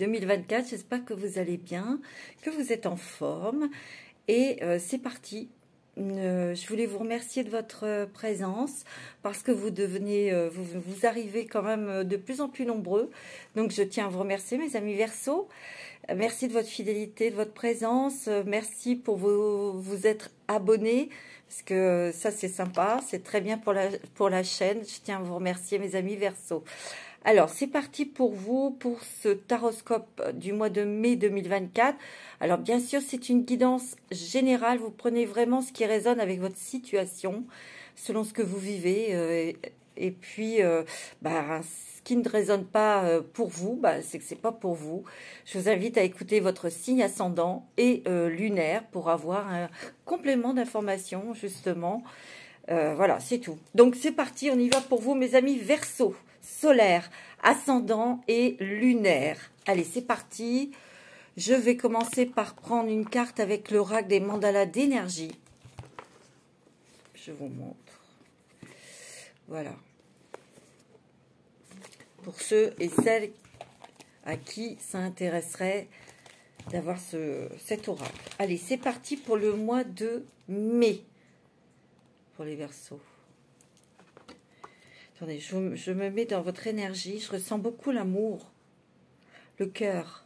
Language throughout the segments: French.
2024. J'espère que vous allez bien, que vous êtes en forme. Et c'est parti. Je voulais vous remercier de votre présence parce que vous devenez, vous arrivez quand même de plus en plus nombreux. Donc je tiens à vous remercier, mes amis Verseau. Merci de votre fidélité, de votre présence. Merci pour vous être abonnés parce que ça c'est sympa, c'est très bien pour la chaîne. Je tiens à vous remercier, mes amis Verseau. Alors, c'est parti pour vous, pour ce taroscope du mois de mai 2024. Alors, bien sûr, c'est une guidance générale. Vous prenez vraiment ce qui résonne avec votre situation, selon ce que vous vivez. Et puis, ce qui ne résonne pas pour vous, c'est que c'est pas pour vous. Je vous invite à écouter votre signe ascendant et lunaire pour avoir un complément d'information, justement. Voilà, c'est tout. Donc, c'est parti, on y va pour vous, mes amis Verseau. Solaire, ascendant et lunaire. Allez, c'est parti. Je vais commencer par prendre une carte avec l'oracle des mandalas d'énergie. Je vous montre. Voilà. Pour ceux et celles à qui ça intéresserait d'avoir cet oracle. Allez, c'est parti pour le mois de mai. Pour les Verseaux. Attendez, je me mets dans votre énergie. Je ressens beaucoup l'amour, le cœur.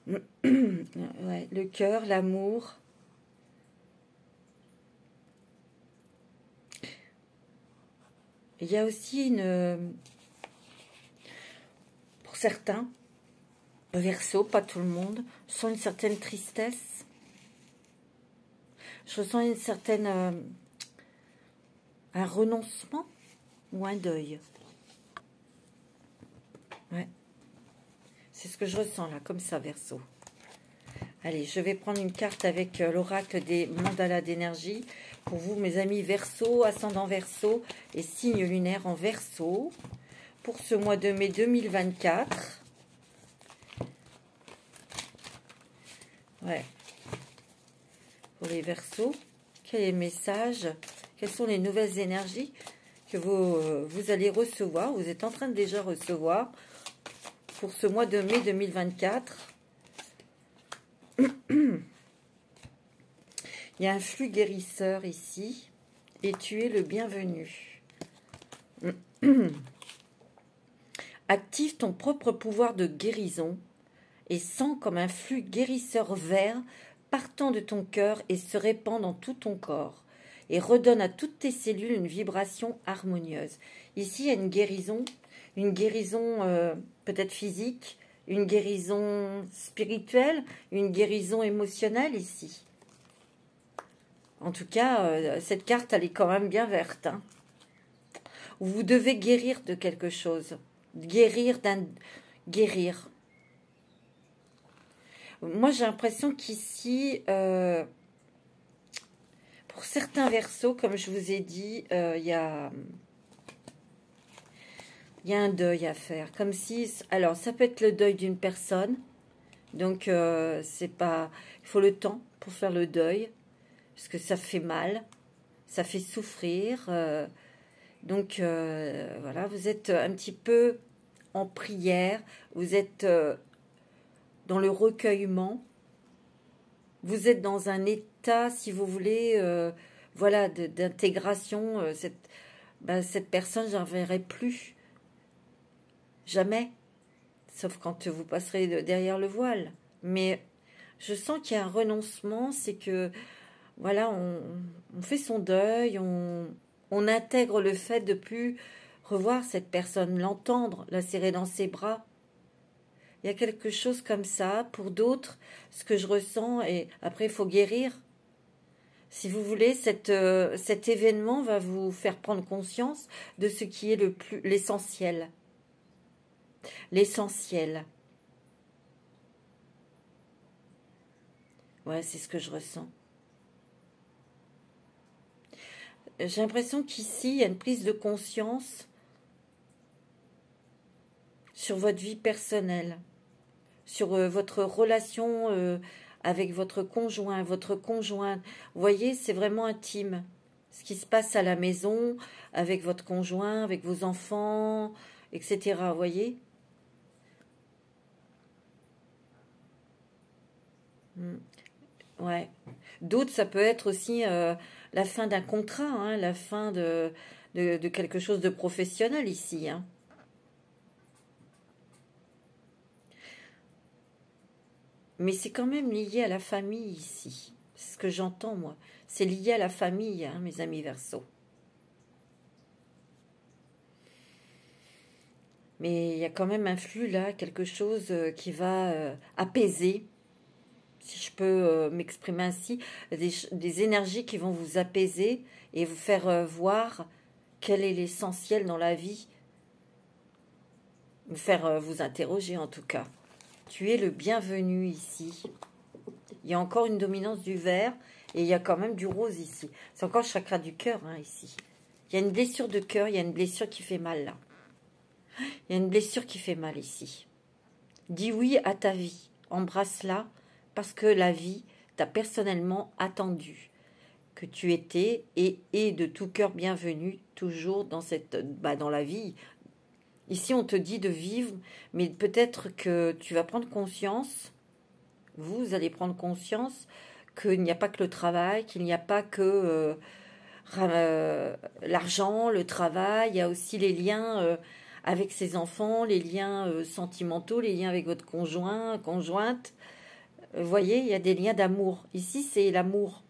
Ouais, le cœur, l'amour. Il y a aussi pour certains, Verseau, pas tout le monde, je sens une certaine tristesse. Je ressens une certaine... un renoncement ou un deuil. Ouais. C'est ce que je ressens là, comme ça, Verseau. Allez, je vais prendre une carte avec l'oracle des mandalas d'énergie. Pour vous, mes amis Verseau, ascendant Verseau et signe lunaire en Verseau. Pour ce mois de mai 2024. Ouais. Pour les Verseaux, quel est le message ? Quelles sont les nouvelles énergies que vous allez recevoir? Vous êtes en train de déjà recevoir pour ce mois de mai 2024. Il y a un flux guérisseur ici. Et tu es le bienvenu. Active ton propre pouvoir de guérison et sens comme un flux guérisseur vert partant de ton cœur et se répand dans tout ton corps. Et redonne à toutes tes cellules une vibration harmonieuse. Ici, il y a une guérison peut-être physique, une guérison spirituelle, une guérison émotionnelle ici. En tout cas, cette carte, elle est quand même verte. Hein. Vous devez guérir de quelque chose. Guérir. Moi, j'ai l'impression qu'ici... pour certains Verseaux, comme je vous ai dit, il y a un deuil à faire. Comme si, alors, ça peut être le deuil d'une personne. Donc, c'est pas, il faut le temps pour faire le deuil, parce que ça fait mal, ça fait souffrir. Donc, voilà, vous êtes un petit peu en prière, vous êtes dans le recueillement. Vous êtes dans un état, si vous voulez, voilà, d'intégration. Cette personne, je n'en verrai plus. Jamais. Sauf quand vous passerez derrière le voile. Mais je sens qu'il y a un renoncement. C'est que, voilà, on fait son deuil. On intègre le fait de plus revoir cette personne, l'entendre, la serrer dans ses bras. Il y a quelque chose comme ça. Pour d'autres, ce que je ressens, et après, il faut guérir. Si vous voulez, cet événement va vous faire prendre conscience de ce qui est l'essentiel. L'essentiel. Ouais, c'est ce que je ressens. J'ai l'impression qu'ici, il y a une prise de conscience sur votre vie personnelle. Sur votre relation avec votre conjoint, votre conjointe. Vous voyez, c'est vraiment intime. Ce qui se passe à la maison, avec votre conjoint, avec vos enfants, etc. Vous voyez ? Ouais. D'autres, ça peut être aussi la fin d'un contrat, hein, la fin de quelque chose de professionnel ici, hein. Mais c'est quand même lié à la famille ici. C'est ce que j'entends, moi. C'est lié à la famille, hein, mes amis Verseau. Mais il y a quand même un flux là, quelque chose qui va apaiser, si je peux m'exprimer ainsi, des énergies qui vont vous apaiser et vous faire voir quel est l'essentiel dans la vie, vous faire vous interroger en tout cas. Tu es le bienvenu ici. Il y a encore une dominance du vert et il y a quand même du rose ici. C'est encore le chakra du cœur, hein, ici. Il y a une blessure de cœur, il y a une blessure qui fait mal là. Il y a une blessure qui fait mal ici. Dis oui à ta vie. Embrasse-la parce que la vie t'a personnellement attendu. Que tu étais et de tout cœur bienvenue toujours dans, dans la vie. Ici, on te dit de vivre, mais peut-être que tu vas prendre conscience, vous allez prendre conscience qu'il n'y a pas que le travail, qu'il n'y a pas que l'argent, le travail, il y a aussi les liens avec ses enfants, les liens sentimentaux, les liens avec votre conjoint, conjointe. Vous voyez, il y a des liens d'amour. Ici, c'est l'amour.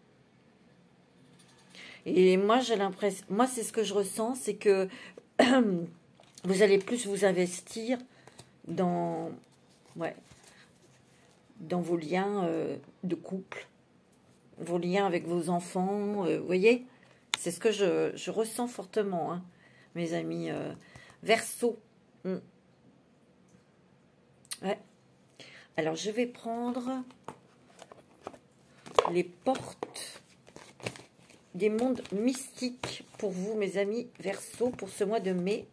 Et moi, j'ai l'impression, moi, c'est ce que je ressens, c'est que vous allez plus vous investir dans, ouais, dans vos liens de couple, vos liens avec vos enfants. Vous voyez, c'est ce que je ressens fortement, hein, mes amis Verseau. Ouais. Alors, je vais prendre les portes des mondes mystiques pour vous, mes amis Verseau, pour ce mois de mai.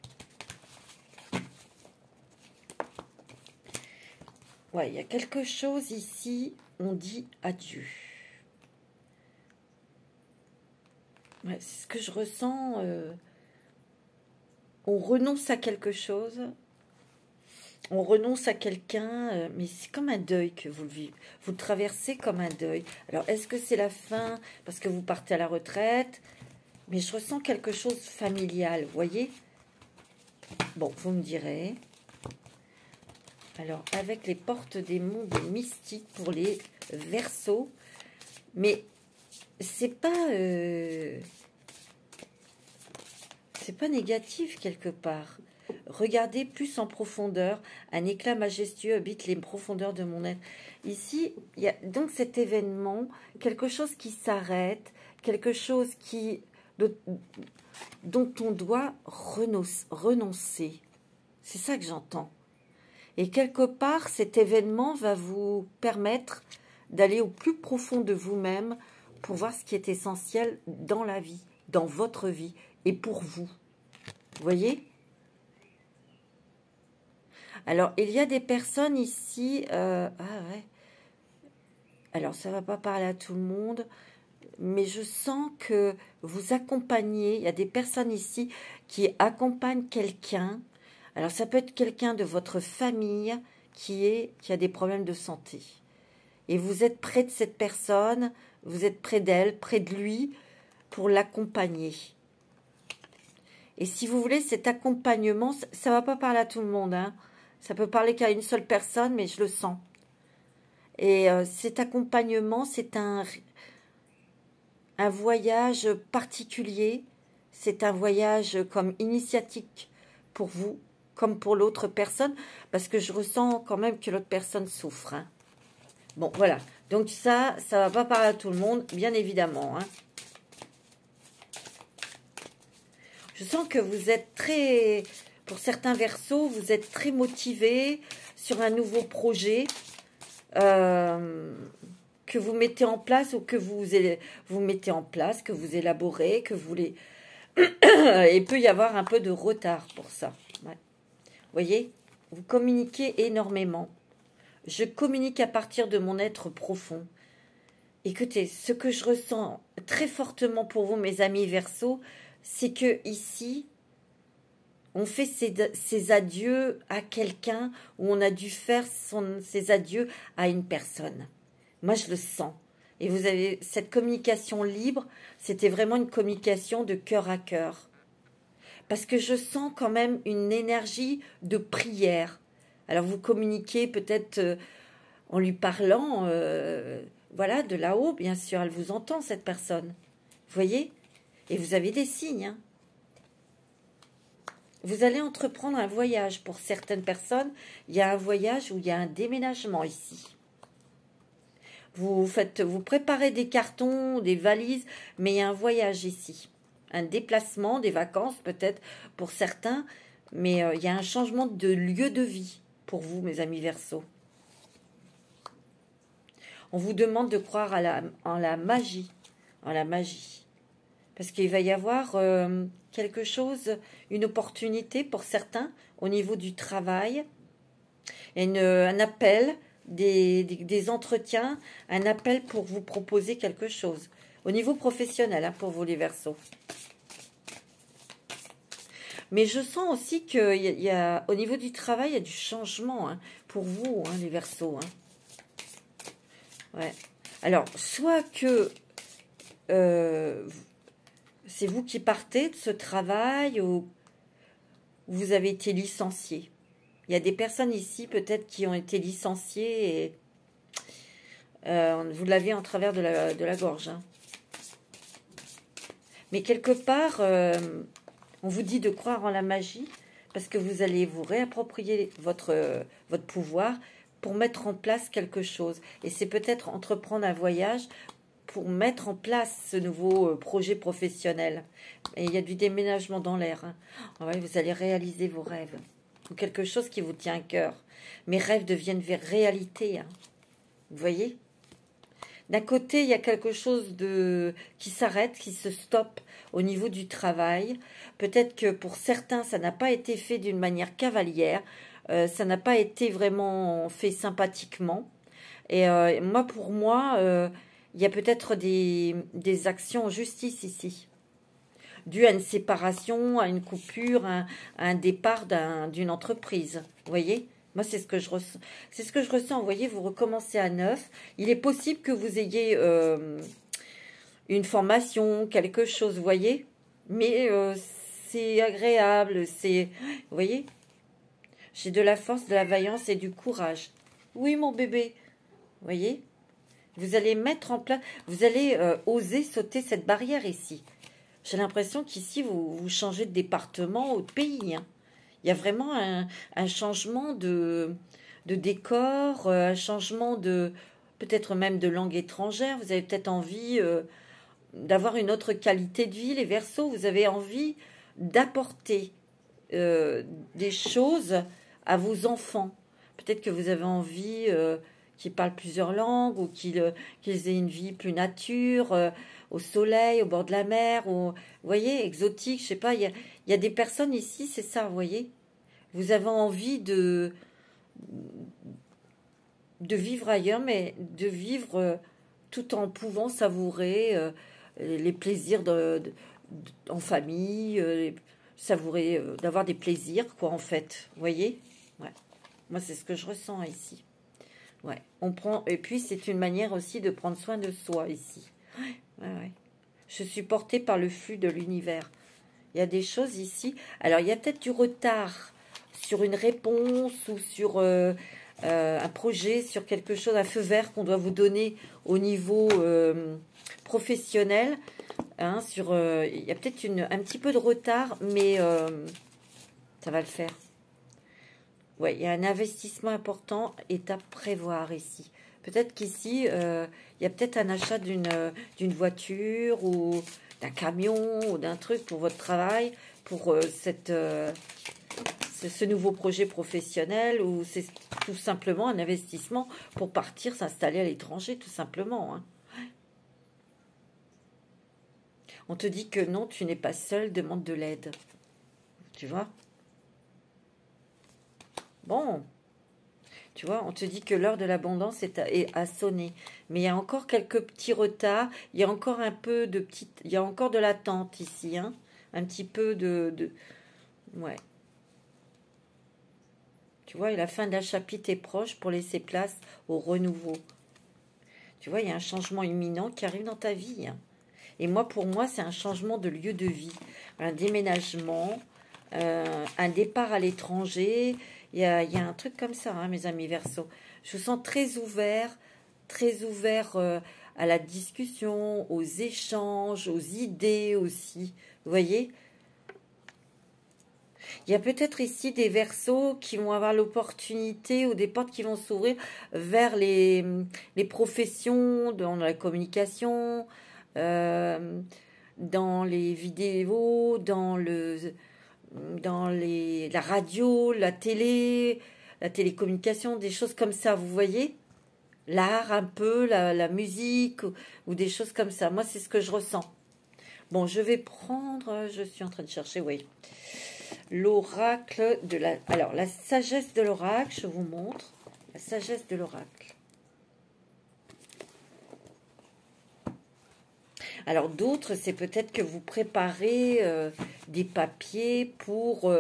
Ouais, il y a quelque chose ici, on dit adieu. Ouais, c'est ce que je ressens. On renonce à quelque chose. On renonce à quelqu'un, mais c'est comme un deuil que vous le vivez. Vous le traversez comme un deuil. Alors, est-ce que c'est la fin parce que vous partez à la retraite? Mais je ressens quelque chose familial, vous voyez? Bon, vous me direz. Alors, avec les portes des mondes mystiques pour les Verseaux, mais c'est pas négatif quelque part. Regardez plus en profondeur. Un éclat majestueux habite les profondeurs de mon être. Ici, il y a donc cet événement, quelque chose qui s'arrête, quelque chose dont on doit renoncer. C'est ça que j'entends. Et quelque part, cet événement va vous permettre d'aller au plus profond de vous-même pour voir ce qui est essentiel dans la vie, dans votre vie et pour vous. Vous voyez ? Alors, il y a des personnes ici... ah ouais. Alors, ça ne va pas parler à tout le monde, mais je sens que vous accompagnez... Il y a des personnes ici qui accompagnent quelqu'un. Alors, ça peut être quelqu'un de votre famille qui a des problèmes de santé. Et vous êtes près de cette personne, vous êtes près d'elle, près de lui, pour l'accompagner. Et si vous voulez, cet accompagnement, ça ne va pas parler à tout le monde, hein. Ça peut parler qu'à une seule personne, mais je le sens. Et cet accompagnement, c'est un voyage particulier. C'est un voyage comme initiatique pour vous, comme pour l'autre personne, parce que je ressens quand même que l'autre personne souffre, hein. Bon, voilà. Donc ça ne va pas parler à tout le monde, bien évidemment, hein. Je sens que vous êtes très... Pour certains Verseaux, vous êtes très motivés sur un nouveau projet que vous mettez en place ou que vous mettez en place, que vous élaborez, que vous voulez... Il peut y avoir un peu de retard pour ça. Ouais. Vous voyez, vous communiquez énormément. Je communique à partir de mon être profond. Écoutez, ce que je ressens très fortement pour vous, mes amis Verseaux, c'est que ici... On fait ses adieux à quelqu'un ou on a dû faire ses adieux à une personne. Moi, je le sens. Et vous avez cette communication libre, c'était vraiment une communication de cœur à cœur. Parce que je sens quand même une énergie de prière. Alors vous communiquez peut-être en lui parlant, voilà, de là-haut, bien sûr, elle vous entend, cette personne. Vous voyez? Et vous avez des signes. Hein. Vous allez entreprendre un voyage. Pour certaines personnes, il y a un voyage où il y a un déménagement ici. Vous préparez des cartons, des valises, mais il y a un voyage ici. Un déplacement, des vacances peut-être pour certains, mais il y a un changement de lieu de vie pour vous, mes amis Verseaux. On vous demande de croire en la magie, parce qu'il va y avoir quelque chose, une opportunité pour certains au niveau du travail, et un appel, des entretiens, un appel pour vous proposer quelque chose. Au niveau professionnel, hein, pour vous les Verseaux. Mais je sens aussi qu'au niveau du travail, il y a du changement hein, pour vous, hein, les Verseaux. Hein. Ouais. Alors, soit que c'est vous qui partez de ce travail ou vous avez été licencié. Il y a des personnes ici peut-être qui ont été licenciées et vous l'avez en travers de la gorge. Hein. Mais quelque part, on vous dit de croire en la magie parce que vous allez vous réapproprier votre pouvoir pour mettre en place quelque chose. Et c'est peut-être entreprendre un voyage pour mettre en place ce nouveau projet professionnel. Et il y a du déménagement dans l'air. Hein. Ouais, vous allez réaliser vos rêves. Ou quelque chose qui vous tient à cœur. Mes rêves deviennent réalité. Hein. Vous voyez ? D'un côté, il y a quelque chose qui s'arrête, qui se stoppe au niveau du travail. Peut-être que pour certains, ça n'a pas été fait d'une manière cavalière. Ça n'a pas été vraiment fait sympathiquement. Et pour moi, il y a peut-être des actions en justice ici. Dû à une séparation, à une coupure, à un départ d'une entreprise. Vous voyez ? Moi, c'est ce que je ressens. C'est ce que je ressens. Vous voyez, vous recommencez à neuf. Il est possible que vous ayez une formation, quelque chose, vous voyez. Mais c'est agréable. Vous voyez. J'ai de la force, de la vaillance et du courage. Oui, mon bébé. Vous voyez. Vous allez mettre en place. Vous allez oser sauter cette barrière ici. J'ai l'impression qu'ici, vous changez de département ou de pays. Hein. Il y a vraiment un changement de décor, un changement peut-être même de langue étrangère. Vous avez peut-être envie d'avoir une autre qualité de vie. Les Verseaux, vous avez envie d'apporter des choses à vos enfants. Peut-être que vous avez envie qu'ils parlent plusieurs langues ou qu'ils aient une vie plus nature, au soleil, au bord de la mer, vous voyez, exotique, je sais pas, il y a des personnes ici, c'est ça, vous voyez. Vous avez envie de vivre ailleurs, mais de vivre tout en pouvant savourer les plaisirs en famille, savourer, d'avoir des plaisirs, quoi, en fait, vous voyez. Ouais. Moi, c'est ce que je ressens ici. Ouais. Et puis, c'est une manière aussi de prendre soin de soi, ici. Ouais. Je suis portée par le flux de l'univers. Il y a des choses ici. Alors, il y a peut-être du retard sur une réponse ou sur un projet, sur quelque chose, un feu vert qu'on doit vous donner au niveau professionnel. Hein, il y a peut-être un petit peu de retard, mais ça va le faire. Ouais, il y a un investissement important et à prévoir ici. Peut-être qu'ici, il y a peut-être un achat d'une voiture ou d'un camion ou d'un truc pour votre travail, pour ce nouveau projet professionnel, ou c'est tout simplement un investissement pour partir s'installer à l'étranger, tout simplement. Hein. On te dit que non, tu n'es pas seul, demande de l'aide. Tu vois ? Bon. Tu vois, on te dit que l'heure de l'abondance a sonné. Mais il y a encore quelques petits retards. Il y a encore il y a encore de l'attente ici. Hein, un petit peu ouais. Tu vois, et la fin de la chapitre est proche pour laisser place au renouveau. Tu vois, il y a un changement imminent qui arrive dans ta vie. Hein. Et moi, pour moi, c'est un changement de lieu de vie, un déménagement, un départ à l'étranger. Il y a un truc comme ça, hein, mes amis Verseau. Je vous sens très ouvert à la discussion, aux échanges, aux idées aussi. Vous voyez? Il y a peut-être ici des Verseaux qui vont avoir l'opportunité ou des portes qui vont s'ouvrir vers les professions dans la communication, dans les vidéos, la radio, la télécommunication, des choses comme ça, vous voyez? L'art un peu, la musique ou des choses comme ça. Moi, c'est ce que je ressens. Bon, je vais prendre, je suis en train de chercher, oui. L'oracle de la... Alors, la sagesse de l'oracle, je vous montre. La sagesse de l'oracle. Alors, d'autres, c'est peut-être que vous préparez des papiers pour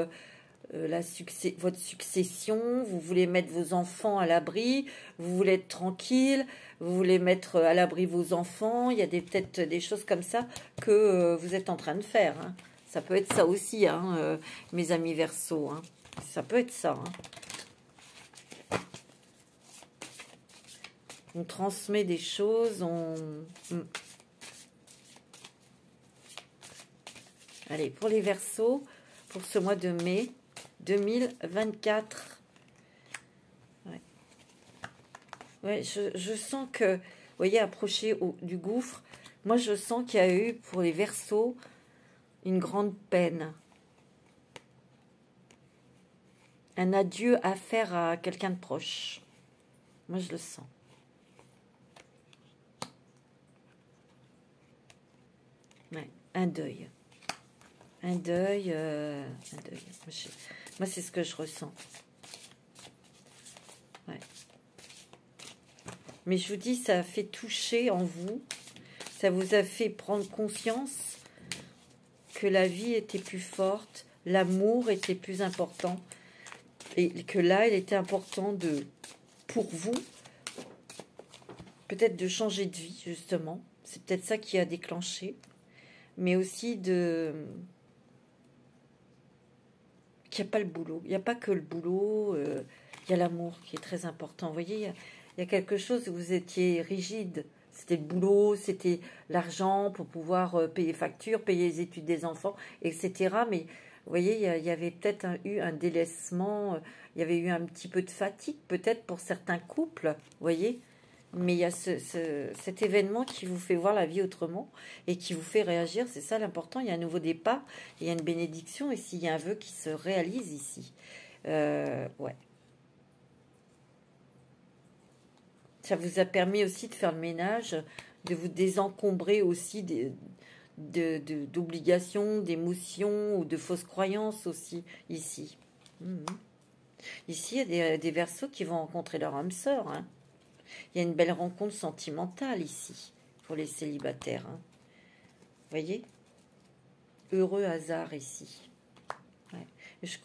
votre succession. Vous voulez mettre vos enfants à l'abri. Vous voulez être tranquille. Vous voulez mettre à l'abri vos enfants. Il y a peut-être des choses comme ça que vous êtes en train de faire, hein. Ça peut être ça aussi, hein, mes amis Verseaux. Hein. Ça peut être ça. Hein. On transmet des choses, Allez, pour les Verseaux, pour ce mois de mai 2024. Ouais, ouais je sens que, vous voyez, approcher du gouffre, moi je sens qu'il y a eu pour les Verseaux une grande peine. Un adieu à faire à quelqu'un de proche. Moi, je le sens. Ouais, un deuil. Un deuil. Moi, c'est ce que je ressens. Ouais. Mais je vous dis, ça a fait toucher en vous. Ça vous a fait prendre conscience que la vie était plus forte, l'amour était plus important, et que là, il était important pour vous, peut-être de changer de vie, justement. C'est peut-être ça qui a déclenché, mais aussi qu'il n'y a pas le boulot. Il n'y a pas que le boulot, il y a l'amour qui est très important. Vous voyez, il y a quelque chose où vous étiez rigide. C'était le boulot, c'était l'argent pour pouvoir payer factures, payer les études des enfants, etc. Mais vous voyez, il y avait peut-être eu un délaissement, il y avait eu un petit peu de fatigue peut-être pour certains couples, vous voyez. Mais il y a cet événement qui vous fait voir la vie autrement et qui vous fait réagir, c'est ça l'important. Il y a un nouveau départ, il y a une bénédiction ici, il y a un vœu qui se réalise ici. Ouais. Ça vous a permis aussi de faire le ménage, de vous désencombrer aussi d'obligations, d'émotions ou de fausses croyances aussi, ici. Ici, il y a des Verseaux qui vont rencontrer leur âme sœur. Hein. Il y a une belle rencontre sentimentale ici, pour les célibataires. Hein. Vous voyez? Heureux hasard ici. Ouais.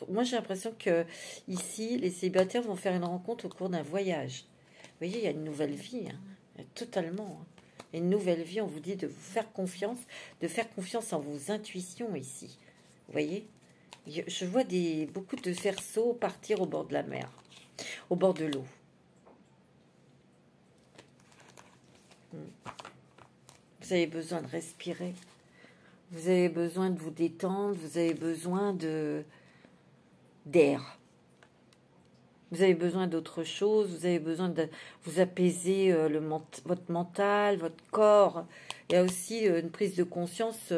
Moi, j'ai l'impression que ici, les célibataires vont faire une rencontre au cours d'un voyage. Vous voyez, il y a une nouvelle vie, hein. Totalement. Hein. Une nouvelle vie, on vous dit de vous faire confiance en vos intuitions ici. Vous voyez, je vois beaucoup de Verseaux partir au bord de la mer, au bord de l'eau. Vous avez besoin de respirer. Vous avez besoin de vous détendre. Vous avez besoin d'air. Vous avez besoin d'autre chose, vous avez besoin de vous apaiser votre mental, votre corps. Il y a aussi une prise de conscience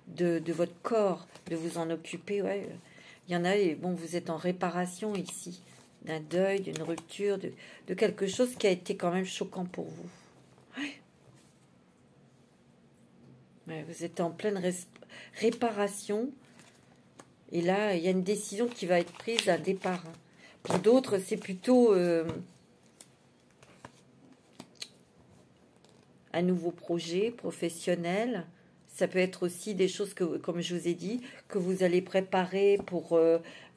de votre corps, de vous en occuper. Ouais. Il y en a, et bon, vous êtes en réparation ici, d'un deuil, d'une rupture, de quelque chose qui a été quand même choquant pour vous. Ouais. Ouais, vous êtes en pleine réparation. Et là, il y a une décision qui va être prise à départ. Pour d'autres, c'est plutôt un nouveau projet professionnel. Ça peut être aussi des choses que, comme je vous ai dit, que vous allez préparer pour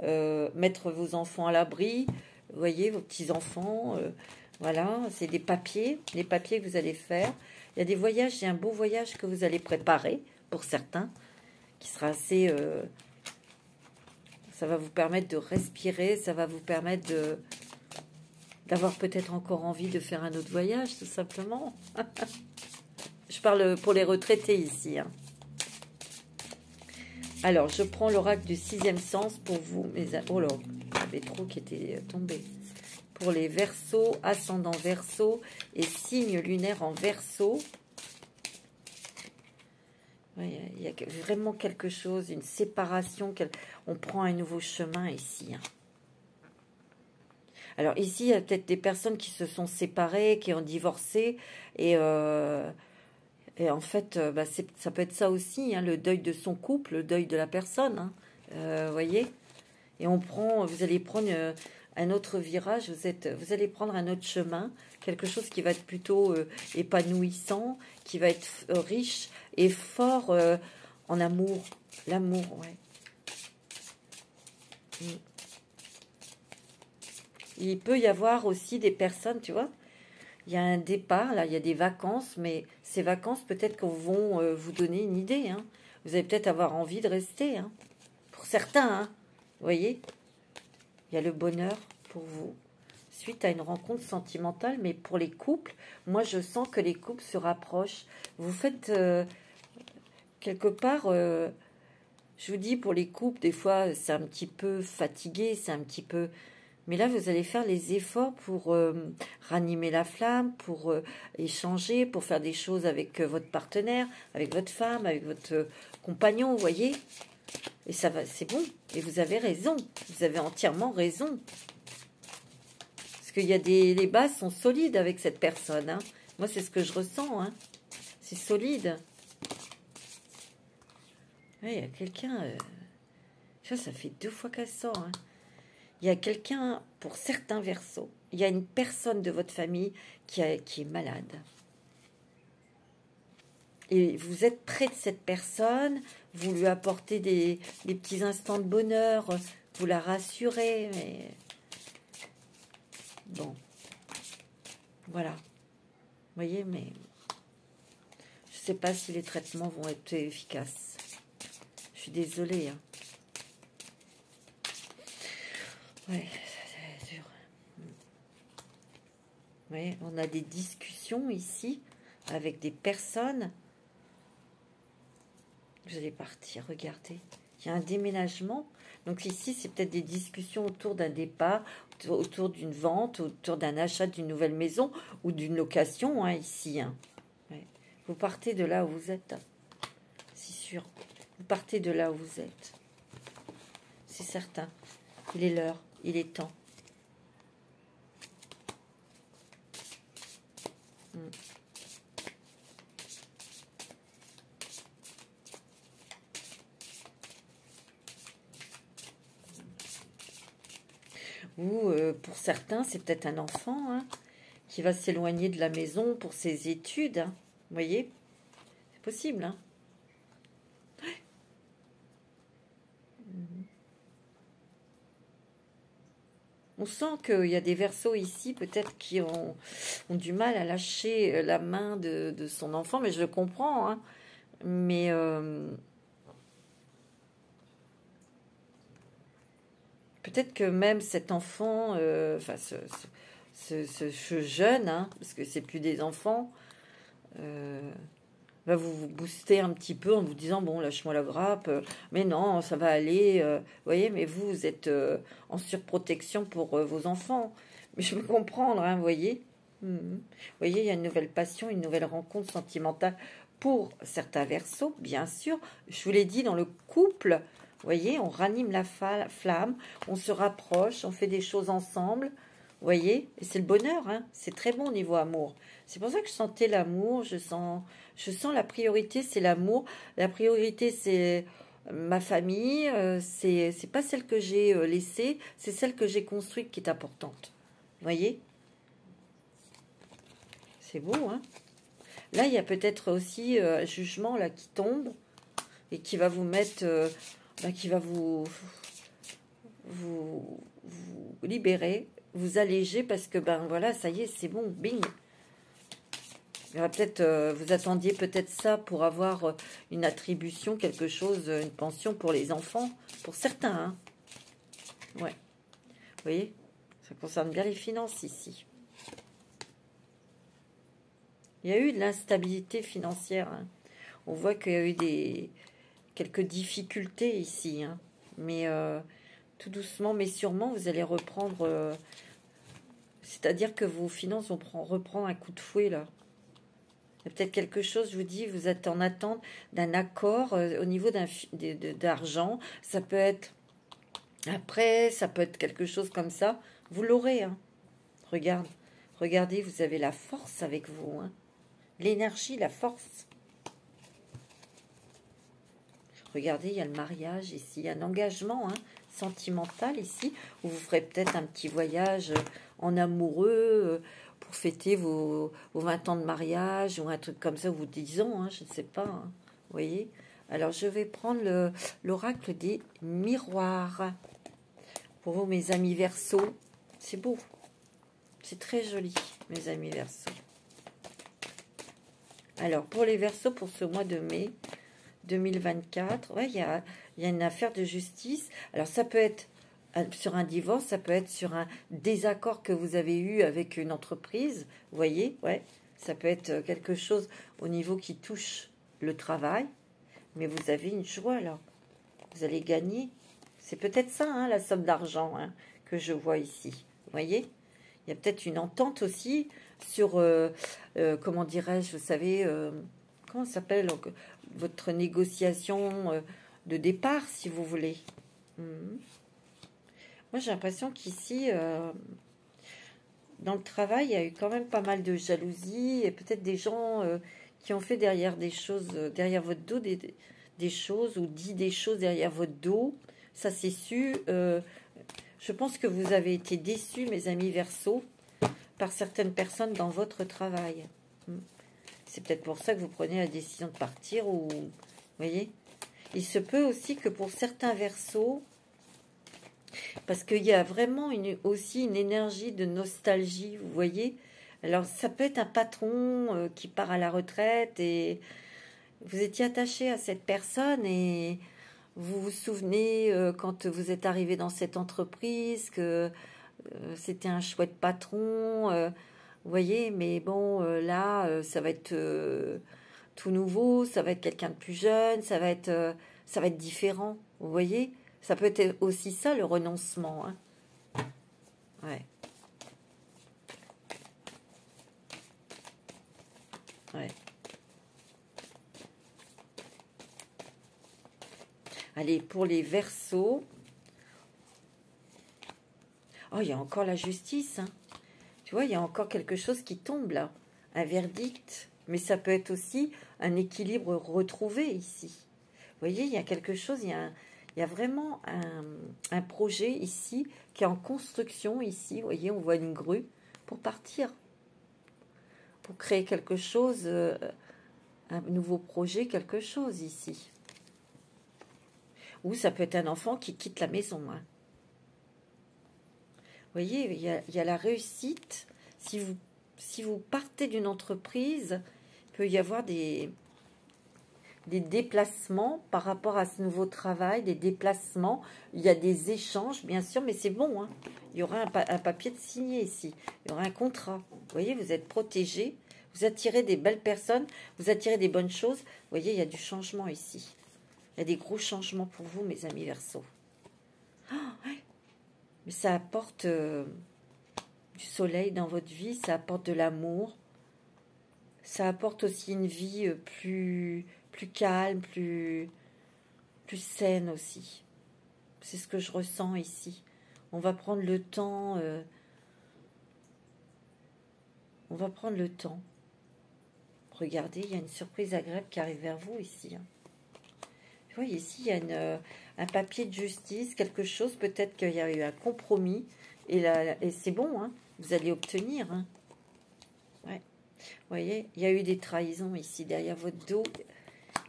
mettre vos enfants à l'abri, vous voyez, vos petits-enfants, voilà, c'est des papiers que vous allez faire. Il y a des voyages, il y a un beau voyage que vous allez préparer, pour certains, qui sera assez... ça va vous permettre de respirer, ça va vous permettre d'avoir peut-être encore envie de faire un autre voyage, tout simplement. Je parle pour les retraités ici, hein. Alors, je prends l'oracle du 6e sens pour vous, mes amis. Oh là, il y avait trop qui étaient tombés. Pour les Verseaux, ascendant Verseau et signe lunaire en Verseau. Oui, il y a vraiment quelque chose, une séparation. On prend un nouveau chemin ici, hein. Alors ici, il y a peut-être des personnes qui se sont séparées, qui ont divorcé. Et en fait, bah, ça peut être ça aussi, hein, le deuil de son couple, le deuil de la personne. Hein, voyez. Et vous allez prendre un autre virage, vous allez prendre un autre chemin, quelque chose qui va être plutôt épanouissant, qui va être riche et fort en amour. L'amour, ouais. Il peut y avoir aussi des personnes, tu vois, il y a un départ, là, il y a des vacances, mais ces vacances, peut-être qu'on vont vous donner une idée, hein. Vous allez peut-être avoir envie de rester, hein. Pour certains, hein. Vous voyez, il y a le bonheur pour vous, suite à une rencontre sentimentale, mais pour les couples, moi, je sens que les couples se rapprochent. Vous faites, quelque part, je vous dis, pour les couples, des fois, c'est un petit peu fatigué, c'est un petit peu... Mais là, vous allez faire les efforts pour ranimer la flamme, pour échanger, pour faire des choses avec votre partenaire, avec votre femme, avec votre compagnon, vous voyez. Et ça va, c'est bon. Et vous avez raison. Vous avez entièrement raison. Parce qu'il y a les bases sont solides avec cette personne, hein. Moi, c'est ce que je ressens, hein. C'est solide. Ouais, il y a quelqu'un... ça fait 2 fois qu'elle sort, hein. Il y a quelqu'un, pour certains Verseaux, il y a une personne de votre famille qui est malade. Et vous êtes près de cette personne, vous lui apportez des petits instants de bonheur, vous la rassurez, mais... Bon. Voilà. Vous voyez, mais... Je ne sais pas si les traitements vont être efficaces. Je suis désolée, hein. Ouais, c'est dur. Oui, on a des discussions ici avec des personnes. Vous allez partir, regardez. Il y a un déménagement. Donc ici, c'est peut-être des discussions autour d'un départ, autour d'une vente, autour d'un achat d'une nouvelle maison ou d'une location, hein, ici. Hein. Ouais. Vous partez de là où vous êtes. C'est sûr. Vous partez de là où vous êtes. C'est certain. Il est l'heure. Il est temps. Ou pour certains, c'est peut-être un enfant, hein, qui va s'éloigner de la maison pour ses études. Hein. Vous voyez? C'est possible. Hein. On sent qu'il y a des Verseaux ici, peut-être, qui ont du mal à lâcher la main de son enfant, mais je le comprends. Hein. Mais peut-être que même cet enfant, enfin ce jeune, hein, parce que c'est plus des enfants, va vous booster un petit peu en vous disant bon, lâche-moi la grappe, mais non, ça va aller, vous voyez, mais vous êtes en surprotection pour vos enfants. Mais je peux comprendre, hein, vous voyez. Vous voyez, il y a une nouvelle passion, une nouvelle rencontre sentimentale pour certains Verseaux, bien sûr. Je vous l'ai dit, dans le couple, vous voyez, on ranime la flamme, on se rapproche, on fait des choses ensemble, vous voyez, et c'est le bonheur, hein. C'est très bon au niveau amour. C'est pour ça que je sentais l'amour, je sens la priorité, c'est l'amour. La priorité, c'est ma famille, c'est pas celle que j'ai laissée, c'est celle que j'ai construite qui est importante. Vous voyez? C'est beau, hein? Là, il y a peut-être aussi un jugement là, qui tombe et qui va vous mettre... qui va vous libérer vous alléger parce que, ben voilà, ça y est, c'est bon, bing. Il y aura peut-être, vous attendiez peut-être ça pour avoir une attribution, quelque chose, une pension pour les enfants, pour certains, hein. Ouais, vous voyez, ça concerne bien les finances ici. Il y a eu de l'instabilité financière, hein. On voit qu'il y a eu quelques difficultés ici, hein. Mais tout doucement, mais sûrement, vous allez reprendre... c'est-à-dire que vos finances vont reprendre un coup de fouet, là. Il y a peut-être quelque chose, je vous dis, vous êtes en attente d'un accord au niveau d'argent. Ça peut être après, ça peut être quelque chose comme ça. Vous l'aurez, hein. Regardez, vous avez la force avec vous, hein. L'énergie, la force. Regardez, il y a le mariage ici, il y a un engagement, hein, sentimental ici, où vous ferez peut-être un petit voyage en amoureux pour fêter vos 20 ans de mariage ou un truc comme ça, ou vos 10 ans, hein, je ne sais pas, hein, vous voyez. Alors, je vais prendre l'oracle des miroirs. Pour vous, mes amis Verseaux, c'est beau, c'est très joli, mes amis Verseaux. Alors, pour les Verseaux, pour ce mois de mai 2024, ouais, il y a une affaire de justice. Alors, ça peut être sur un divorce, ça peut être sur un désaccord que vous avez eu avec une entreprise, vous voyez, ouais. Ça peut être quelque chose au niveau qui touche le travail, mais vous avez une joie, là. Vous allez gagner. C'est peut-être ça, hein, la somme d'argent, hein, que je vois ici, vous voyez. Il y a peut-être une entente aussi sur, comment dirais-je, vous savez, comment ça s'appelle, votre négociation de départ, si vous voulez. Moi, j'ai l'impression qu'ici, dans le travail, il y a eu quand même pas mal de jalousie et peut-être des gens qui ont fait derrière des choses, derrière votre dos, des choses ou dit des choses derrière votre dos. Ça, c'est su. Je pense que vous avez été déçus, mes amis Verseaux, par certaines personnes dans votre travail. C'est peut-être pour ça que vous prenez la décision de partir, ou vous voyez. Il se peut aussi que pour certains Verseaux, parce qu'il y a vraiment aussi une énergie de nostalgie, vous voyez. Alors, ça peut être un patron qui part à la retraite et vous étiez attaché à cette personne et vous vous souvenez quand vous êtes arrivé dans cette entreprise que c'était un chouette patron, vous voyez, mais bon, là, ça va être tout nouveau, ça va être quelqu'un de plus jeune, ça va être différent, vous voyez. Ça peut être aussi ça, le renoncement, hein. Ouais. Ouais. Allez, pour les Verseaux. Oh, il y a encore la justice, hein. Tu vois, il y a encore quelque chose qui tombe là. Un verdict. Mais ça peut être aussi un équilibre retrouvé ici. Vous voyez, il y a quelque chose, il y a vraiment un projet ici qui est en construction ici. Vous voyez, on voit une grue pour partir. Pour créer quelque chose, un nouveau projet, quelque chose ici. Ou ça peut être un enfant qui quitte la maison, hein. Vous voyez, il y a la réussite. Si vous partez d'une entreprise, il peut y avoir des déplacements par rapport à ce nouveau travail, des déplacements. Il y a des échanges, bien sûr, mais c'est bon, hein. Il y aura un papier de signé ici. Il y aura un contrat. Vous voyez, vous êtes protégé. Vous attirez des belles personnes. Vous attirez des bonnes choses. Vous voyez, il y a du changement ici. Il y a des gros changements pour vous, mes amis Verseaux. Oh, ouais. Mais ça apporte du soleil dans votre vie, ça apporte de l'amour. Ça apporte aussi une vie plus calme, plus saine aussi. C'est ce que je ressens ici. On va prendre le temps. On va prendre le temps. Regardez, il y a une surprise agréable qui arrive vers vous ici, hein. Vous voyez, ici, il y a un papier de justice, quelque chose, peut-être qu'il y a eu un compromis, et c'est bon, hein, vous allez obtenir, hein. Ouais. Vous voyez, il y a eu des trahisons ici, derrière votre dos,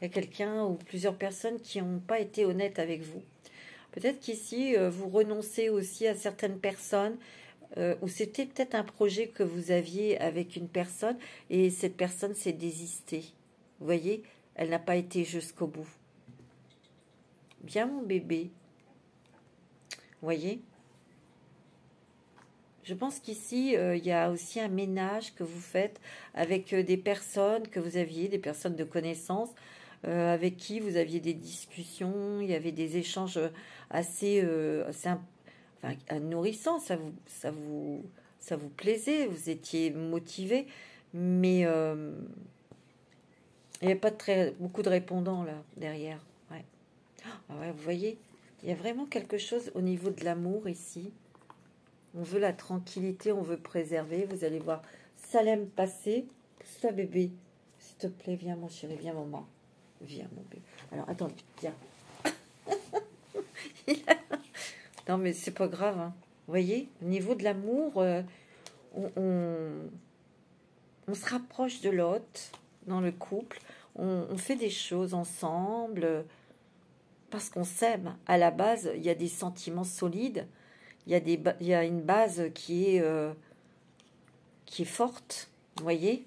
il y a quelqu'un ou plusieurs personnes qui n'ont pas été honnêtes avec vous. Peut-être qu'ici, vous renoncez aussi à certaines personnes, ou c'était peut-être un projet que vous aviez avec une personne et cette personne s'est désistée. Vous voyez, elle n'a pas été jusqu'au bout. Bien mon bébé. Vous voyez? Je pense qu'ici, il y a aussi un ménage que vous faites avec des personnes que vous aviez, des personnes de connaissance, avec qui vous aviez des discussions, il y avait des échanges assez, enfin, nourrissants, ça vous plaisait, vous étiez motivé, mais il n'y avait pas beaucoup de répondants là, derrière. Ouais. Ah ouais, vous voyez, il y a vraiment quelque chose au niveau de l'amour ici. On veut la tranquillité, on veut préserver. Vous allez voir Salem passer. Pousse-toi, bébé. S'il te plaît, viens, mon chéri. Viens, maman. Viens, mon bébé. Alors, attendez, viens. Non, mais c'est pas grave. Hein. Vous voyez, au niveau de l'amour, on se rapproche de l'autre dans le couple. On fait des choses ensemble parce qu'on s'aime. À la base, il y a des sentiments solides. Il y a une base qui est forte, vous voyez?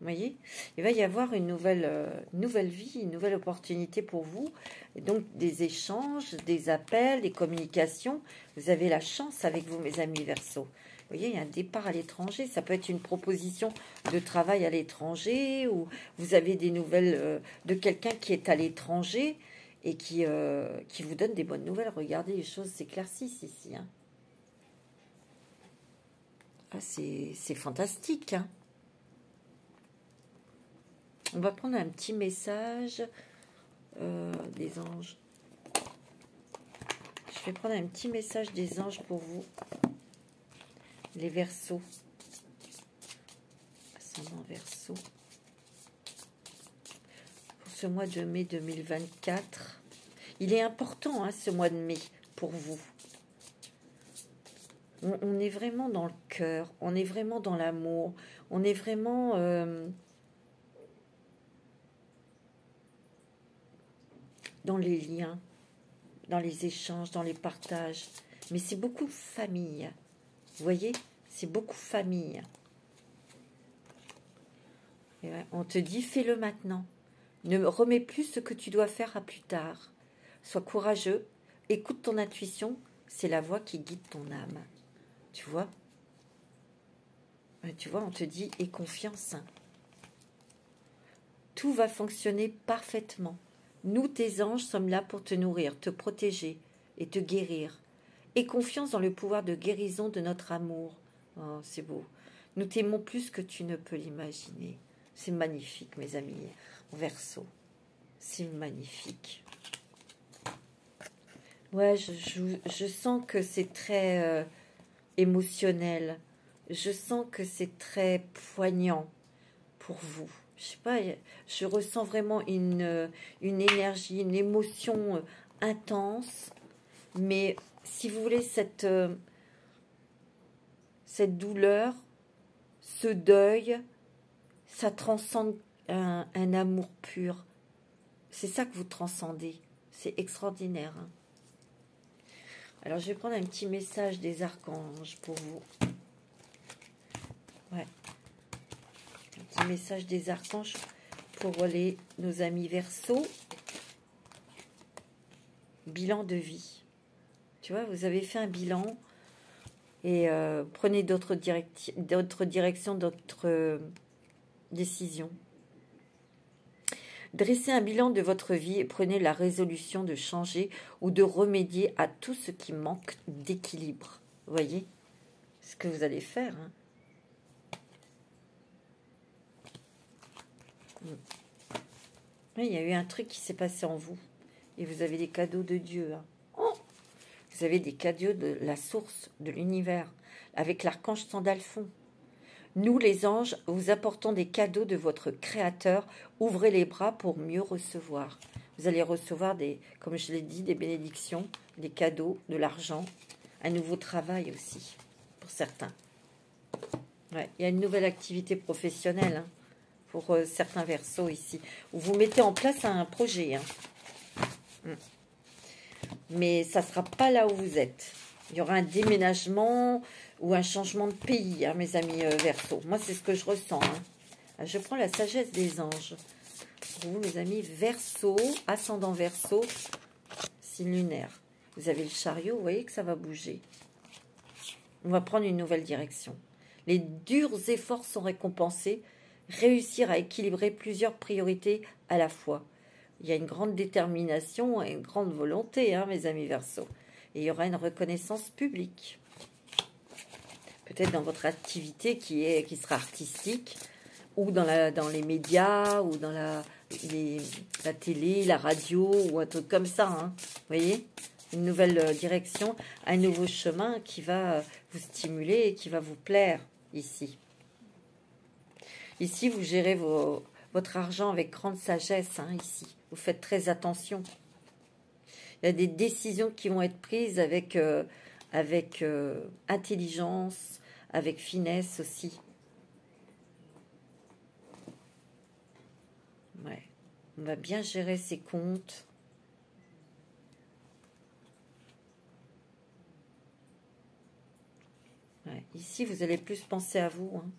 Vous voyez? Il va y avoir une nouvelle vie, une nouvelle opportunité pour vous. Et donc, des échanges, des appels, des communications. Vous avez la chance avec vous, mes amis Verseau. Vous voyez, il y a un départ à l'étranger. Ça peut être une proposition de travail à l'étranger ou vous avez des nouvelles de quelqu'un qui est à l'étranger et qui vous donne des bonnes nouvelles. Regardez, les choses s'éclaircissent ici. Hein. Ah, c'est fantastique. Hein. On va prendre un petit message des anges. Je vais prendre un petit message des anges pour vous. Les Verseaux. Ascendant Verseau. Ce mois de mai 2024. Il est important, hein, ce mois de mai, pour vous. On est vraiment dans le cœur, on est vraiment dans l'amour, on est vraiment... dans les liens, dans les échanges, dans les partages. Mais c'est beaucoup famille. Vous voyez? C'est beaucoup famille. Et ouais, on te dit, fais-le maintenant. Ne remets plus ce que tu dois faire à plus tard. Sois courageux, écoute ton intuition, c'est la voix qui guide ton âme. Tu vois? Tu vois, on te dit, aie confiance. Tout va fonctionner parfaitement. Nous, tes anges, sommes là pour te nourrir, te protéger et te guérir. Aie confiance dans le pouvoir de guérison de notre amour. Oh, c'est beau. Nous t'aimons plus que tu ne peux l'imaginer. C'est magnifique, mes amis. Verseau. C'est magnifique. Ouais, je sens que c'est très émotionnel. Je sens que c'est très poignant pour vous. Je sais pas, je ressens vraiment une énergie, une émotion intense. Mais si vous voulez, cette douleur, ce deuil, ça transcende un amour pur. C'est ça que vous transcendez. C'est extraordinaire. Hein. Alors, je vais prendre un petit message des archanges pour vous. Ouais. Un petit message des archanges pour nos amis Verseaux. Bilan de vie. Tu vois, vous avez fait un bilan et prenez d'autres directions, d'autres décisions. Dressez un bilan de votre vie et prenez la résolution de changer ou de remédier à tout ce qui manque d'équilibre. Vous voyez ce que vous allez faire. Hein. Oui, il y a eu un truc qui s'est passé en vous. Et vous avez des cadeaux de Dieu. Hein. Oh, vous avez des cadeaux de la source, de l'univers, avec l'archange Sandalphon. Nous, les anges, vous apportons des cadeaux de votre Créateur. Ouvrez les bras pour mieux recevoir. Vous allez recevoir, comme je l'ai dit, des bénédictions, des cadeaux, de l'argent, un nouveau travail aussi, pour certains. Ouais, il y a une nouvelle activité professionnelle hein, pour certains Verseaux ici, où vous mettez en place un projet. Hein. Mais ça ne sera pas là où vous êtes. Il y aura un déménagement ou un changement de pays, hein, mes amis Verseau. Moi, c'est ce que je ressens. Hein. Je prends la sagesse des anges. Pour vous, mes amis Verseau, ascendant Verseau, signe lunaire. Vous avez le chariot, vous voyez que ça va bouger. On va prendre une nouvelle direction. Les durs efforts sont récompensés. Réussir à équilibrer plusieurs priorités à la fois. Il y a une grande détermination et une grande volonté, hein, mes amis Verseau. Et il y aura une reconnaissance publique. Peut-être dans votre activité qui sera artistique, ou dans les médias, ou dans la télé, la radio, ou un truc comme ça. Hein. Vous voyez? Une nouvelle direction, un nouveau chemin qui va vous stimuler et qui va vous plaire ici. Ici, vous gérez votre argent avec grande sagesse, hein, ici. Vous faites très attention. Il y a des décisions qui vont être prises avec intelligence, avec finesse aussi. Ouais. On va bien gérer ses comptes. Ouais. Ici, vous allez plus penser à vous. Hein.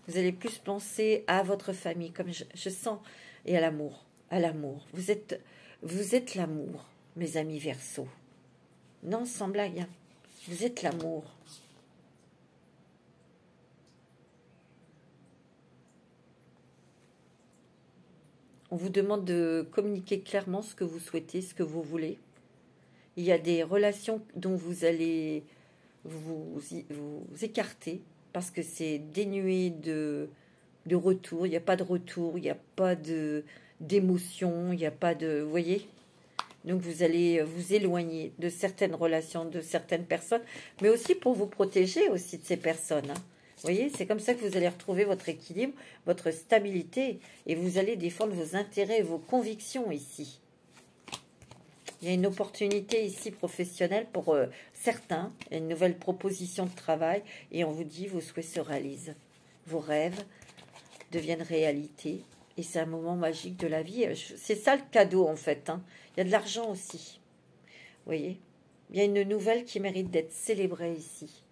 Vous allez plus penser à votre famille, comme je sens, et à l'amour. À l'amour. Vous êtes l'amour, mes amis Verseau. Non, sans blague. Hein. Vous êtes l'amour. On vous demande de communiquer clairement ce que vous souhaitez, ce que vous voulez. Il y a des relations dont vous allez vous écarter parce que c'est dénué de retour. Il n'y a pas de retour, il n'y a pas d'émotion, il n'y a pas de... Vous voyez? Donc vous allez vous éloigner de certaines relations, de certaines personnes, mais aussi pour vous protéger aussi de ces personnes. Hein. Vous voyez, c'est comme ça que vous allez retrouver votre équilibre, votre stabilité, et vous allez défendre vos intérêts et vos convictions ici. Il y a une opportunité ici professionnelle pour certains, une nouvelle proposition de travail, et on vous dit vos souhaits se réalisent. Vos rêves deviennent réalité, et c'est un moment magique de la vie. C'est ça le cadeau en fait. Hein. Il y a de l'argent aussi. Vous voyez, il y a une nouvelle qui mérite d'être célébrée ici.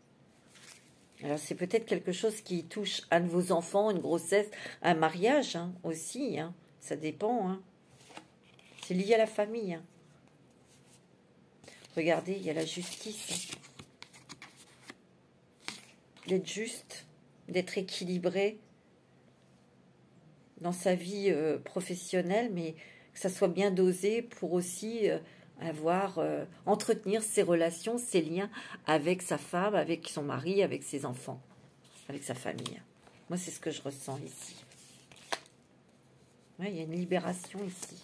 Alors, c'est peut-être quelque chose qui touche un de vos enfants, une grossesse, un mariage hein, aussi. Hein. Ça dépend. Hein. C'est lié à la famille. Hein. Regardez, il y a la justice. Hein. D'être juste, d'être équilibré dans sa vie professionnelle, mais que ça soit bien dosé pour aussi... entretenir ses relations, ses liens avec sa femme, avec son mari, avec ses enfants, avec sa famille. Moi, c'est ce que je ressens ici. Ouais, il y a une libération ici.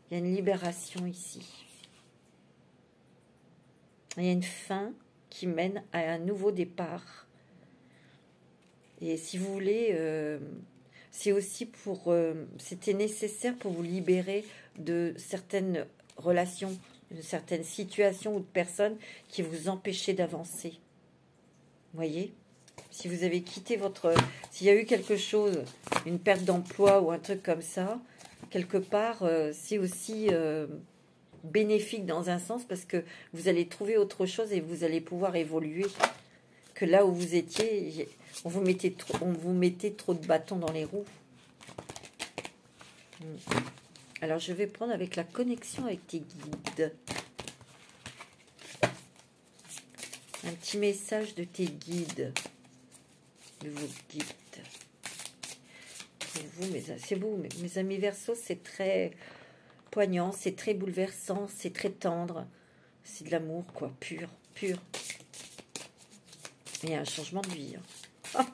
Il y a une libération ici. Il y a une fin qui mène à un nouveau départ. Et si vous voulez, c'est aussi pour... c'était nécessaire pour vous libérer de certaines relations, de certaines situations ou de personnes qui vous empêchaient d'avancer. Vous voyez? Si vous avez quitté votre... S'il y a eu quelque chose, une perte d'emploi ou un truc comme ça, quelque part, c'est aussi bénéfique dans un sens parce que vous allez trouver autre chose et vous allez pouvoir évoluer. Que là où vous étiez, on vous mettait trop de bâtons dans les roues. Alors, je vais prendre avec la connexion avec tes guides. Un petit message de tes guides. De vos guides. Pour vous, c'est vous, mes amis Verseau, c'est très poignant, c'est très bouleversant, c'est très tendre. C'est de l'amour, quoi, pur, pur. Il y a un changement de vie. Hein.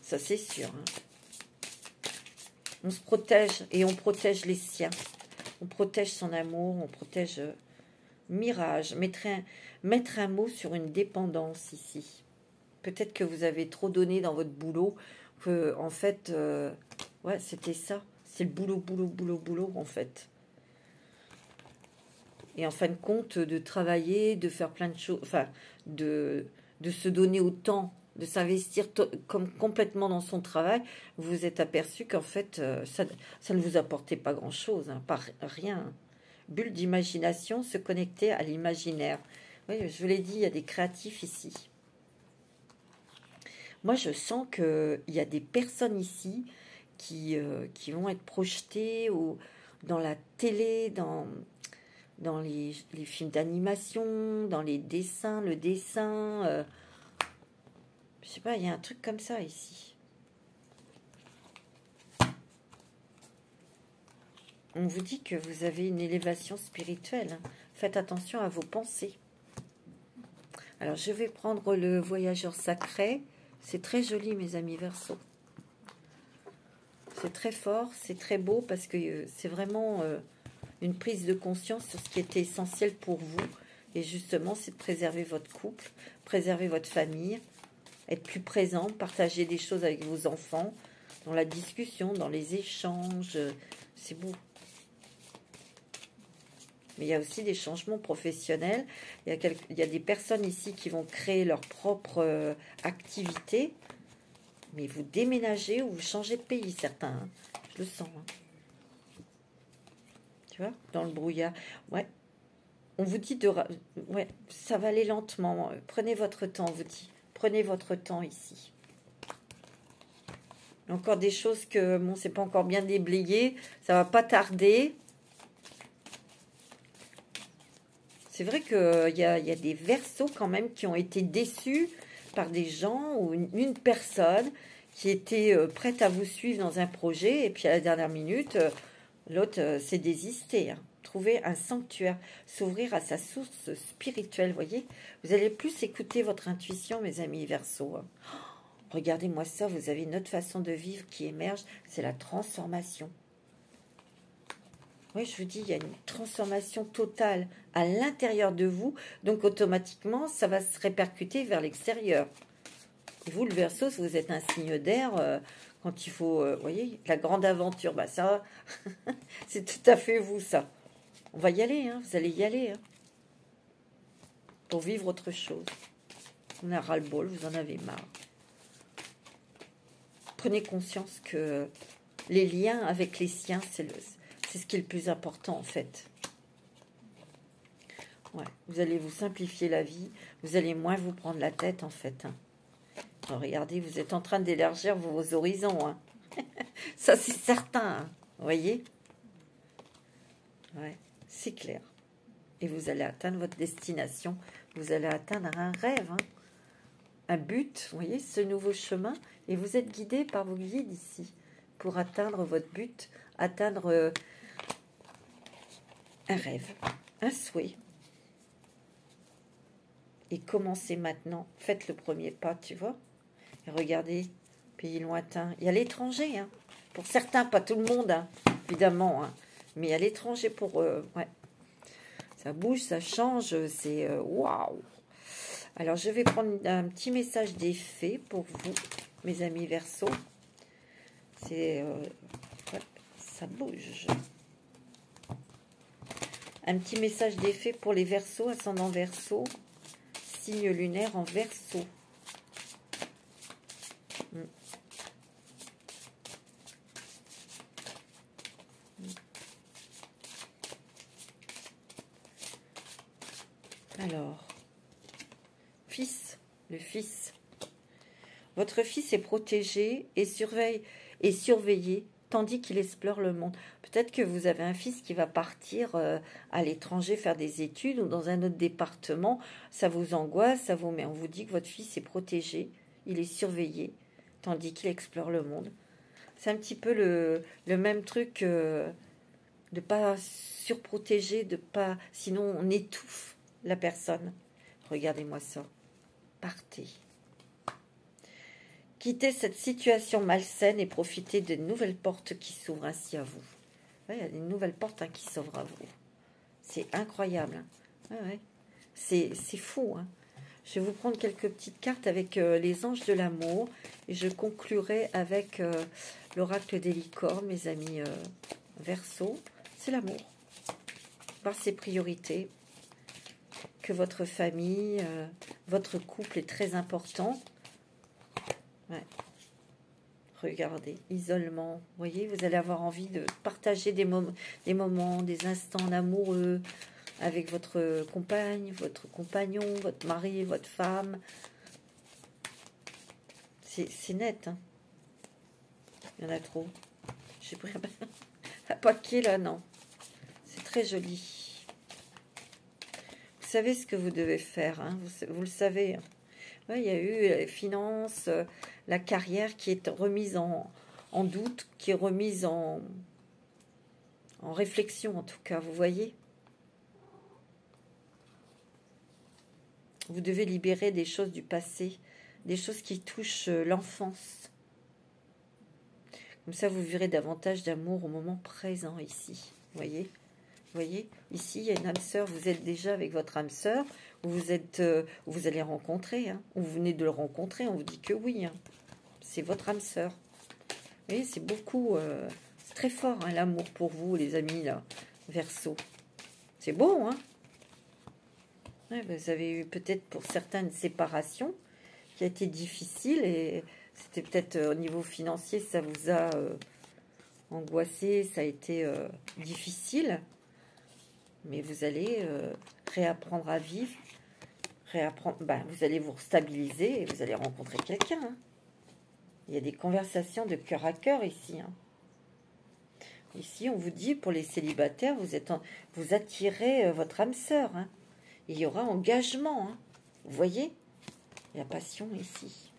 Ça, c'est sûr. Hein. On se protège et on protège les siens. On protège son amour, on protège mirage. Mettre un mot sur une dépendance ici. Peut-être que vous avez trop donné dans votre boulot, que en fait, ouais, c'était ça. C'est le boulot, boulot, boulot, boulot, en fait. Et en fin de compte, de travailler, de faire plein de choses, enfin, de se donner autant, de s'investir complètement dans son travail, vous vous êtes aperçu qu'en fait, ça ne vous apportait pas grand-chose, hein, pas rien. Bulle d'imagination, se connecter à l'imaginaire. Oui, je vous l'ai dit, il y a des créatifs ici. Moi, je sens qu'il y a des personnes ici qui vont être projetées dans la télé, dans les films d'animation, dans les dessins, le dessin. Je sais pas, il y a un truc comme ça ici. On vous dit que vous avez une élévation spirituelle. Hein. Faites attention à vos pensées. Alors, je vais prendre le voyageur sacré. C'est très joli, mes amis Verseau. C'est très fort, c'est très beau parce que c'est vraiment une prise de conscience sur ce qui était essentiel pour vous. Et justement, c'est de préserver votre couple, préserver votre famille, être plus présent, partager des choses avec vos enfants, dans la discussion, dans les échanges. C'est beau. Mais il y a aussi des changements professionnels. Il y a des personnes ici qui vont créer leur propre activité. Mais vous déménagez ou vous changez de pays, certains. Hein. Je le sens. Hein. Tu vois, dans le brouillard. Ouais. On vous dit de... Ouais, ça va aller lentement. Prenez votre temps, on vous dit. Prenez votre temps ici. Encore des choses que, bon, c'est pas encore bien déblayé. Ça va pas tarder. C'est vrai qu'il y a des Verseaux quand même qui ont été déçus par des gens ou une personne qui était prête à vous suivre dans un projet et puis à la dernière minute, l'autre s'est désisté. Hein. Trouver un sanctuaire, s'ouvrir à sa source spirituelle, voyez. Vous allez plus écouter votre intuition, mes amis Verseaux. Hein. Oh, regardez-moi ça, vous avez une autre façon de vivre qui émerge, c'est la transformation. Oui, je vous dis, il y a une transformation totale à l'intérieur de vous. Donc, automatiquement, ça va se répercuter vers l'extérieur. Et vous, le Verseau, si vous êtes un signe d'air, quand il faut, vous voyez, la grande aventure, bah ça, c'est tout à fait vous, ça. On va y aller, hein, vous allez y aller. Hein, pour vivre autre chose. On a ras-le-bol, vous en avez marre. Prenez conscience que les liens avec les siens, c'est ce qui est le plus important, en fait. Ouais, vous allez vous simplifier la vie. Vous allez moins vous prendre la tête, en fait. Hein. Alors, regardez, vous êtes en train d'élargir vos horizons. Hein. Ça, c'est certain. Hein. Vous voyez? Ouais, c'est clair. Et vous allez atteindre votre destination. Vous allez atteindre un rêve. Hein. Un but, vous voyez, ce nouveau chemin. Et vous êtes guidé par vos guides ici. Pour atteindre votre but. Atteindre... un rêve, un souhait. Et commencez maintenant. Faites le premier pas, tu vois. Et regardez, pays lointain. Il y a l'étranger, hein. Pour certains, pas tout le monde, hein, évidemment. Hein. Mais il y a l'étranger pour eux. Ouais. Ça bouge, ça change. C'est waouh. Alors, je vais prendre un petit message des fées pour vous, mes amis Verseaux. C'est... ouais, ça bouge. Un petit message d'effet pour les Verseaux, ascendant Verseau, signe lunaire en Verseau. Alors, fils, le fils. Votre fils est protégé et surveillé tandis qu'il explore le monde. Peut-être que vous avez un fils qui va partir à l'étranger faire des études ou dans un autre département. Ça vous angoisse, mais on vous dit que votre fils est protégé, il est surveillé, tandis qu'il explore le monde. C'est un petit peu le même truc de ne pas surprotéger, sinon on étouffe la personne. Regardez-moi ça. Partez. Quittez cette situation malsaine et profitez de nouvelles portes qui s'ouvrent ainsi à vous. Ouais, il y a des nouvelles portes qui s'ouvrent à vous. C'est incroyable. Hein. Ouais. C'est fou. Hein. Je vais vous prendre quelques petites cartes avec les anges de l'amour. Et je conclurai avec l'oracle des licornes, mes amis Verseaux. C'est l'amour. Par ses priorités. Que votre famille, votre couple est très important. Ouais. Regardez, isolement. Vous voyez, vous allez avoir envie de partager des moments, des instants amoureux. avec votre compagne, votre compagnon, votre mari, votre femme. C'est net, hein. Il y en a trop. J'ai pris un paquet là, non. C'est très joli. Vous savez ce que vous devez faire, hein, vous le savez. Ouais, il y a eu les finances, la carrière qui est remise en doute, qui est remise en réflexion en tout cas, vous voyez. Vous devez libérer des choses du passé, des choses qui touchent l'enfance. Comme ça, vous verrez davantage d'amour au moment présent ici. Vous voyez? Vous voyez? Ici, il y a une âme sœur. Vous êtes déjà avec votre âme sœur. Vous allez rencontrer. Hein, ou vous venez de le rencontrer. On vous dit que oui. Hein, c'est votre âme sœur. Vous voyez, c'est beaucoup... c'est très fort, hein, l'amour pour vous, les amis, là. Verseau. C'est beau, hein? Ouais, vous avez eu peut-être pour certains une séparation qui a été difficile et c'était peut-être au niveau financier, ça vous a angoissé, ça a été difficile. Mais vous allez réapprendre à vivre, vous allez vous stabiliser et vous allez rencontrer quelqu'un. Hein. Il y a des conversations de cœur à cœur ici. Hein. Ici, on vous dit, pour les célibataires, vous attirez votre âme sœur. Hein. Il y aura engagement. Hein. Vous voyez? Il y a passion ici.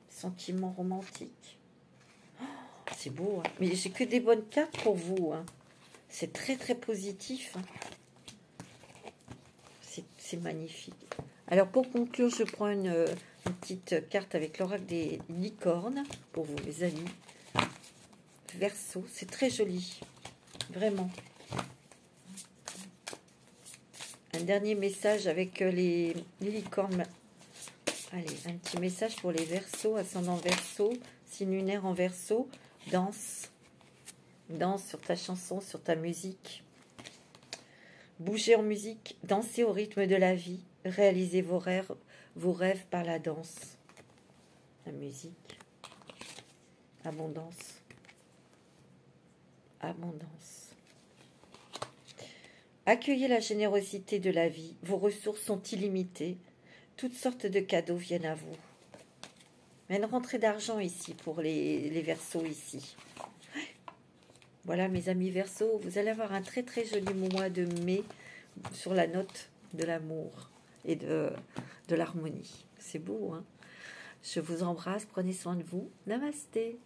Sentiment romantique. Oh, c'est beau. Hein. Mais j'ai que des bonnes cartes pour vous. Hein. C'est très, très positif. Hein. C'est magnifique. Alors, pour conclure, je prends une petite carte avec l'oracle des licornes pour vous, mes amis. Verseau, c'est très joli. Vraiment. Un dernier message avec les licornes. Allez, un petit message pour les Verseaux, ascendant Verseau, signe lunaire en Verseau. Danse. Danse sur ta chanson, sur ta musique. Bougez en musique, dansez au rythme de la vie. Réalisez vos rêves par la danse. La musique. Abondance. Abondance. Accueillez la générosité de la vie. Vos ressources sont illimitées. Toutes sortes de cadeaux viennent à vous. Il y a une rentrée d'argent ici pour les Verseaux ici. Voilà mes amis Verseaux, vous allez avoir un très très joli mois de mai sur la note de l'amour et de l'harmonie. C'est beau, hein? Je vous embrasse, prenez soin de vous. Namasté.